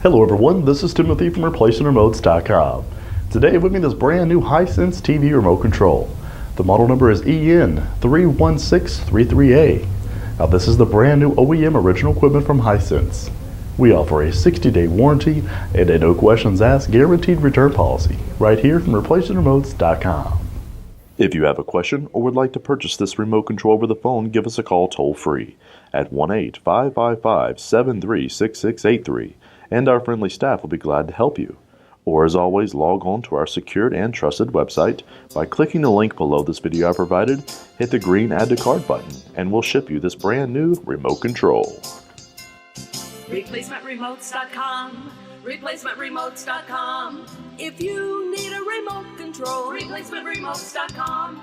Hello everyone, this is Timothy from ReplacementRemotes.com. Today with me this brand new HISENSE TV remote control. The model number is EN-31633A. Now this is the brand new OEM original equipment from HISENSE. We offer a 60-day warranty and a no questions asked guaranteed return policy right here from ReplacementRemotes.com. If you have a question or would like to purchase this remote control over the phone, give us a call toll-free at 1-855-553-6683, and our friendly staff will be glad to help you. Or as always, log on to our secured and trusted website by clicking the link below this video I provided, hit the green Add to Cart button, and we'll ship you this brand new remote control. ReplacementRemotes.com, ReplacementRemotes.com. If you need a remote control, ReplacementRemotes.com.